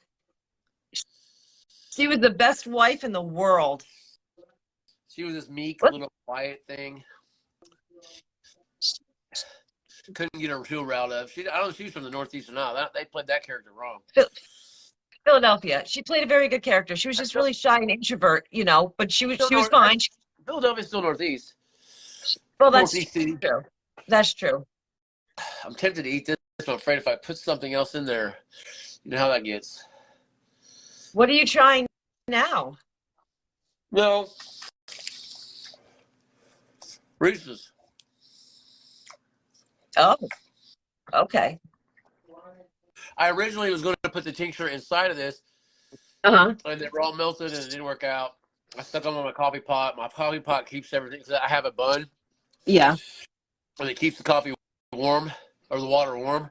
She was the best wife in the world. She was this meek, What? little quiet thing. Couldn't get her too riled up. I don't know if she was from the Northeast or not. They played that character wrong. Philadelphia. She played a very good character. She was just really shy and introvert, you know, but she was fine. Philadelphia's still Northeast. Well, that's Northeast City. true. That's true. I'm tempted to eat this, but I'm afraid if I put something else in there, you know how that gets. What are you trying now? No. Reese's. Oh, okay. I originally was going to put the tincture inside of this, Uh-huh. and they were all melted, and it didn't work out. I stuck them on my coffee pot. My coffee pot keeps everything. So I have a bun, Yeah. and it keeps the coffee warm, or the water warm.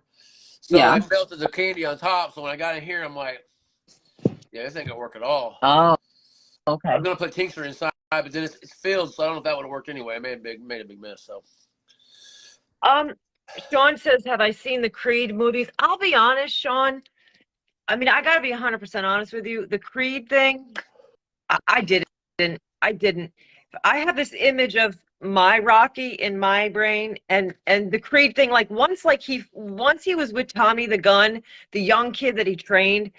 So Yeah. it melted the candy on top. So when I got in here, I'm like, yeah, this ain't going to work at all. Oh, I okay. was going to put tincture inside, but then it's filled, so I don't know if that would have worked anyway. I made a big mess. So. Sean says, have I seen the Creed movies? I'll be honest, Sean. I mean, I gotta be 100% honest with you. The Creed thing, I didn't. I didn't. I have this image of my Rocky in my brain, and the Creed thing. Like once he was with Tommy the Gun, the young kid that he trained.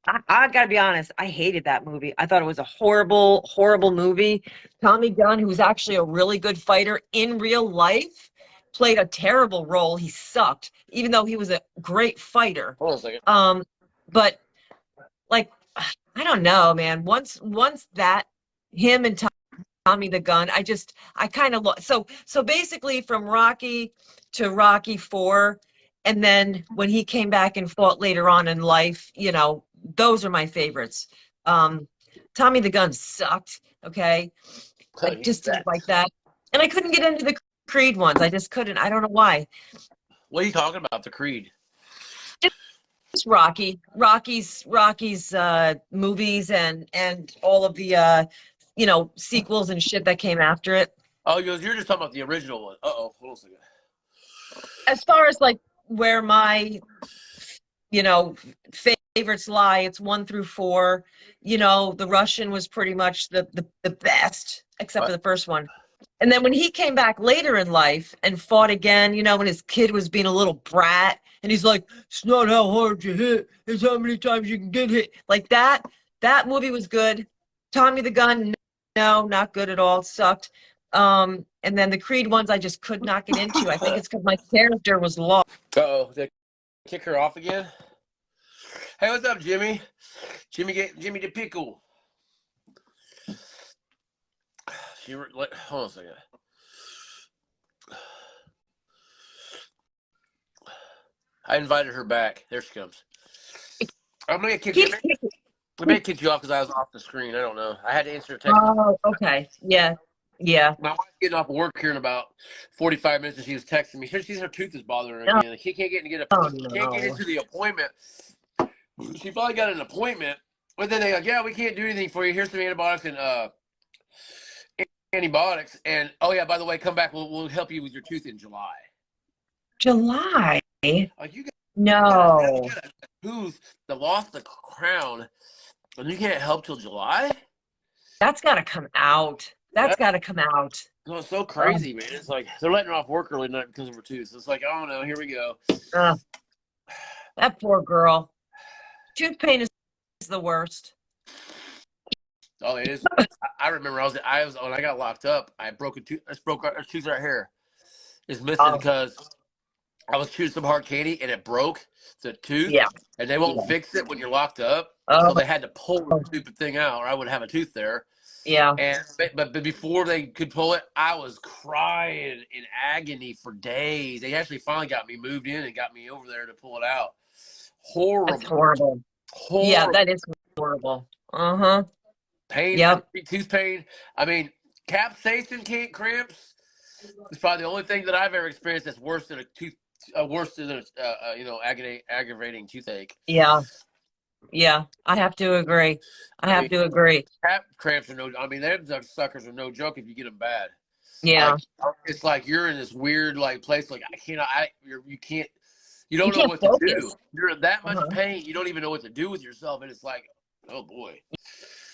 I gotta be honest. I hated that movie. I thought it was a horrible, horrible movie. Tommy Gunn, who was actually a really good fighter in real life, played a terrible role. He sucked, even though he was a great fighter. Hold on a second. But like, I don't know, man. Once that him and Tommy the Gun, I kind of so basically from Rocky to Rocky 4, and then when he came back and fought later on in life, you know, those are my favorites. Tommy the Gun sucked. Okay, I just didn't like that, and I couldn't get into the Creed ones. I just couldn't. I don't know why. What are you talking about? The Creed? It's Rocky's movies and all of the you know, sequels and shit that came after it. Oh, you're just talking about the original one. Uh-oh, hold on a second. As far as like where my, you know, favorites lie, it's 1 through 4. You know, the Russian was pretty much the best, except for the first one. And then when he came back later in life and fought again, you know, when his kid was being a little brat, and he's like, it's not how hard you hit, it's how many times you can get hit. Like that movie was good. Tommy the Gun, no, not good at all. Sucked. And then the Creed ones I just could not get into. I think it's because my character was lost. Uh-oh, did I kick her off again? Hey, what's up, Jimmy? Jimmy the Pickle. Hold on a second. I invited her back. There she comes. I'm gonna kick you. I may kick you off because I was off the screen. I don't know. I had to answer a text. Oh, okay. Yeah. Yeah. My wife's getting off work here in about 45 minutes, and she was texting me. She says her tooth is bothering her again. She can't get into the appointment. She finally got an appointment, but then they're like, "Yeah, we can't do anything for you. Here's some antibiotics and antibiotics. And oh yeah, by the way, come back. We'll help you with your tooth in July. July? Like you No. got a tooth that lost the crown, and you can't help till July. That's got to come out. That's got to come out. No, it's so crazy, man. It's like they're letting her off work early night because of her tooth. It's like, oh no, here we go. That poor girl. Tooth pain is the worst. Oh, it is. I remember I was when I got locked up. I broke a tooth. Our tooth right here is missing because I was chewing some hard candy and it broke the tooth. Yeah. And they won't fix it when you're locked up. Oh. So they had to pull the stupid thing out, or I would have a tooth there. Yeah. And but before they could pull it, I was crying in agony for days. They actually finally got me moved in and got me over there to pull it out. Horrible. That's horrible. Horrible. Yeah, that is horrible. Uh-huh. Pain, Yep. tooth pain. I mean, capsaicin cramps is probably the only thing that I've ever experienced that's worse than a tooth, aggravating toothache. Yeah. Yeah, I have to agree. I have to agree. Cap cramps are no. I mean, them suckers are no joke if you get them bad. Yeah. It's like you're in this weird place. Like you can't. You don't know can't what focus. to do. You're in that much pain. You don't even know what to do with yourself, and it's like, oh boy.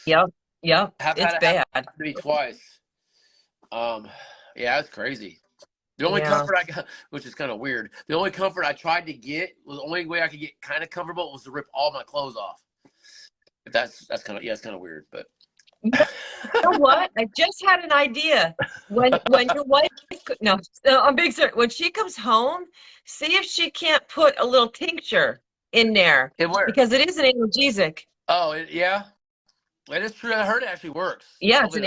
Yep. Yep. It's bad. Happened to me twice. Yeah, it's crazy. The only comfort I got, which is kind of weird, the only comfort I tried to get, was the only way I could get kind of comfortable was to rip all my clothes off. That's kind of, it's kind of weird, but. You know what? I just had an idea. When your wife, no, I'm being serious. When she comes home, see if she can't put a little tincture in there. Because it is an analgesic. Oh, yeah. It is true. I heard it actually works. Yeah, it's an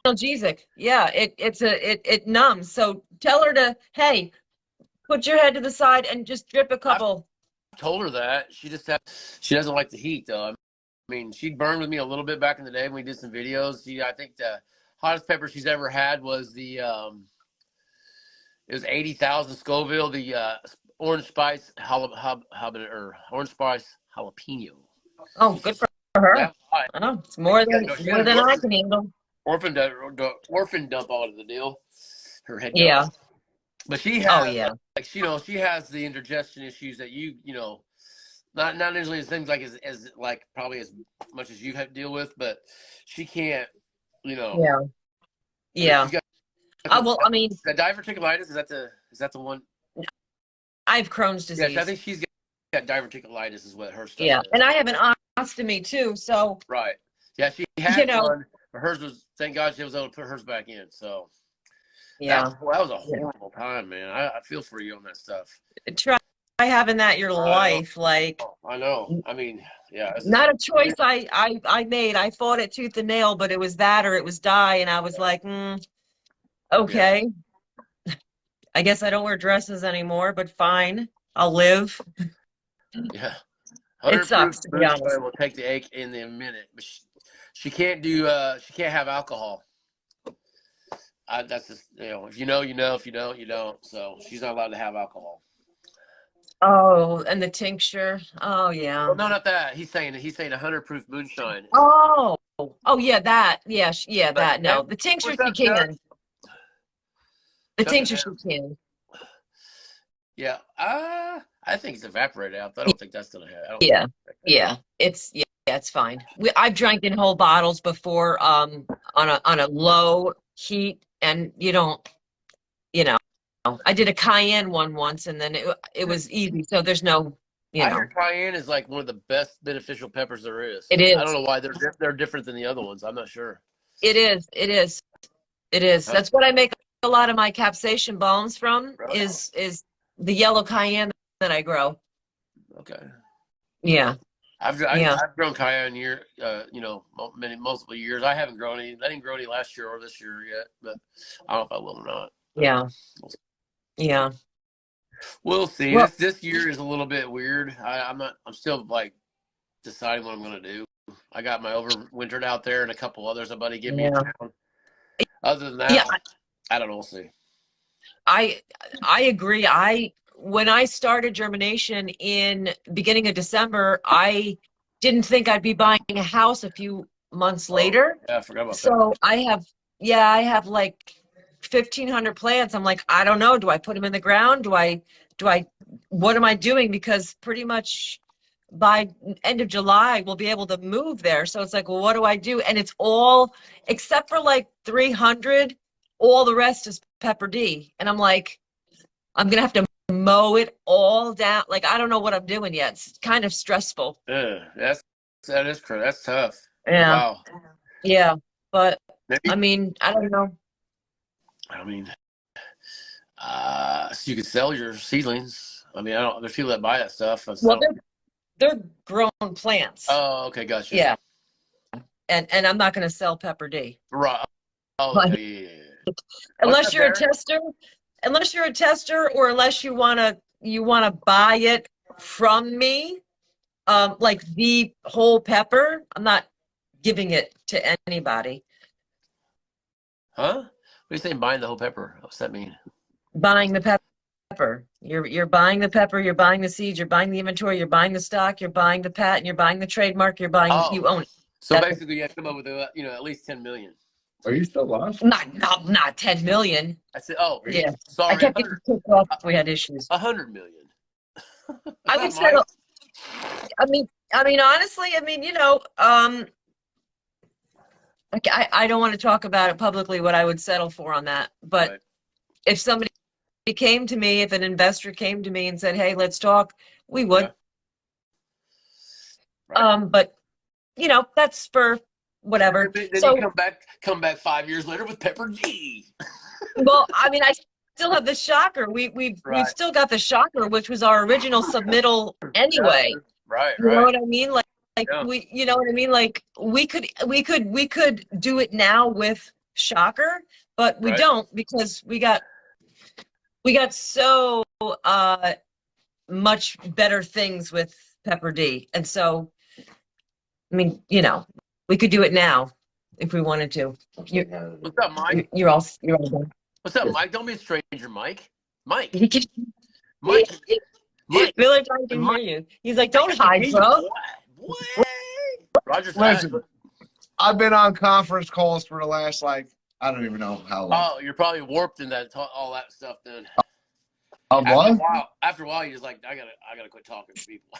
analgesic. Yeah, it numbs. So tell her to, hey, put your head to the side and just drip a couple. I told her that. She doesn't like the heat though. I mean, she burned with me a little bit back in the day when we did some videos. I think the hottest pepper she's ever had was it was 80,000 Scoville, the orange spice orange spice jalapeno. Oh, good for her. Oh, it's more than I can handle. Orphan dump all of the deal. Her head. Yeah. But she has, like, she has the indigestion issues that not necessarily things like as like probably as much as you have to deal with, but she can't, Yeah. Yeah. Well, I mean, the diverticulitis, is that the one? I have Crohn's disease. Yes, I think she's got diverticulitis is what her stuff is. is. And I have an ostomy too, so. Right. Yeah, she had one, but hers was, thank God she was able to put hers back in, so. Yeah. That was a horrible time, man. I feel for you on that stuff. Try having that your life, like. I know. I mean, yeah. Not a choice I made. I fought it tooth and nail, but it was that or it was die, and I was like, okay. Yeah. I guess I don't wear dresses anymore, but fine. I'll live. Yeah. It sucks, to be honest. We'll take the ache in a minute, but she can't have alcohol. That's just, if you know, you know. If you don't, you don't. So she's not allowed to have alcohol. Oh, and the tincture. Oh, yeah. Well, no, not that. He's saying 100 proof moonshine. Oh, yeah, that. Yeah, that. No, the tincture she can. The tincture she can. Yeah, I think it's evaporated out. I don't think that's gonna happen. Yeah. It's fine. I've drank in whole bottles before, on a low heat, and I did a cayenne one once, and then it was easy. So there's no, I heard cayenne is like one of the best beneficial peppers there is. It is. I don't know why they're different than the other ones. I'm not sure. It is. That's what I make a lot of my capsaicin balms from. Is the yellow cayenne that I grow. Okay. Yeah. I've grown cayenne multiple years. I haven't grown any. I didn't grow any last year or this year yet, but I don't know if I will or not. Yeah. Yeah. We'll see. Well, this year is a little bit weird. I'm still like deciding what I'm gonna do. I got my overwintered out there and a couple others. A buddy gave me a town. Other than that, I don't know. We'll see. I agree. When I started germination in beginning of December, I didn't think I'd be buying a house a few months later. Yeah, I forgot about that. So I have yeah, I have like 1,500 plants. I'm like, I don't know. Do I put them in the ground? What am I doing? Because pretty much by end of July, we'll be able to move there. So it's like, well, what do I do? And it's all, except for like 300, all the rest is Pepper D. And I'm like, I'm going to have to mow it all down. Like, I don't know what I'm doing yet. It's kind of stressful. That's tough. Yeah. Wow. Yeah. But Maybe, I mean, I don't know. I mean, so you could sell your seedlings. I mean, there's people that buy that stuff. Well, they're grown plants. Oh, okay, gotcha. Yeah. And I'm not going to sell Pepper D. Right. Oh, Like, okay, yeah. unless you're a tester, or unless you wanna buy it from me, like the whole pepper, I'm not giving it to anybody. Huh? What are you saying, buying the whole pepper? What's that mean? Buying the pepper. You're buying the pepper, you're buying the seeds, you're buying the inventory, you're buying the stock, you're buying the patent, you're buying the trademark, you own it. So basically you have to come up with at least 10 million. Are you still lost? Not 10 million. I said, oh, Yeah. sorry, I kept getting kicked off if we had issues. 100 million. I would settle. I mean, honestly, like I don't want to talk about it publicly what I would settle for on that. But Right. if somebody came to me, if an investor came to me and said, "Hey, let's talk," we would. Yeah. Right. But that's for whatever. Then So, you come back 5 years later with Pepper G. well, I mean, I still have the shocker. We've Right. still got the shocker, which was our original submittal anyway. Right. You know what I mean? Like Yeah. you know what I mean? Like we could do it now with Shocker, but we Right. don't because we got so much better things with Pepper D. And so, I mean, we could do it now if we wanted to. What's up, Mike? You're all done. What's up, Mike? Don't be a stranger, Mike. Mike. He can, Mike. Mike. Miller trying to hear you. He's like, don't hide, bro. What? Roger said. Listen, I've been on conference calls for the last, I don't even know how long. Oh, you're probably warped in that all that stuff then. What? After a while, you're just like, I gotta quit talking to people.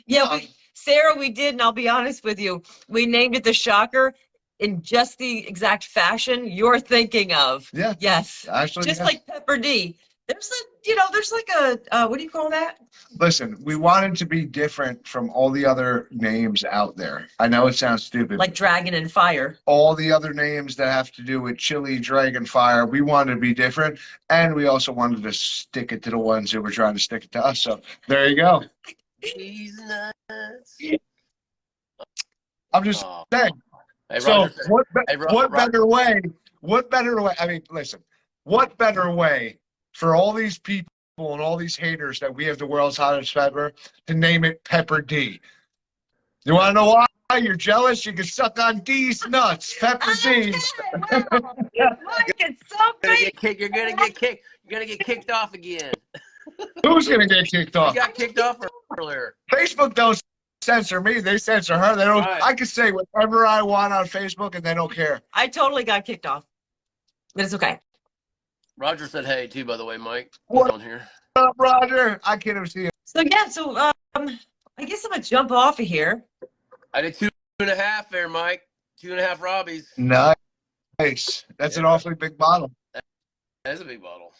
Yeah, Sarah, we did, and I'll be honest with you. We named it the Shocker in just the exact fashion you're thinking of. Yeah. Yes. Actually, Just yeah. like Pepper D. There's like a what do you call that? Listen, we wanted to be different from all the other names out there. I know it sounds stupid. Like Dragon and Fire. All the other names that have to do with chili, dragon, fire, we wanted to be different. And we also wanted to stick it to the ones who were trying to stick it to us. So there you go. He's nuts. I'm just saying. Hey, So Roger said- what better way? What better way? I mean, listen, what better way for all these people and all these haters that we have the world's hottest pepper to name it Pepper D? You want to know why? You're jealous? You can suck on D's nuts. Pepper D. Wow. Mike, it's so great. You're gonna get kicked. You're gonna get kicked off again. Who's going to get kicked You off? got kicked off earlier. Facebook don't censor me. They censor her. They don't. Right. I can say whatever I want on Facebook and they don't care. I totally got kicked off. But it's okay. Roger said hey too, by the way, Mike. What? He's on here. What's up, Roger? I can't even see you. So yeah, I guess I'm gonna jump off of here. I did 2.5 there, Mike. 2.5 Robbies. Nice. That's an awfully big bottle. That's a big bottle.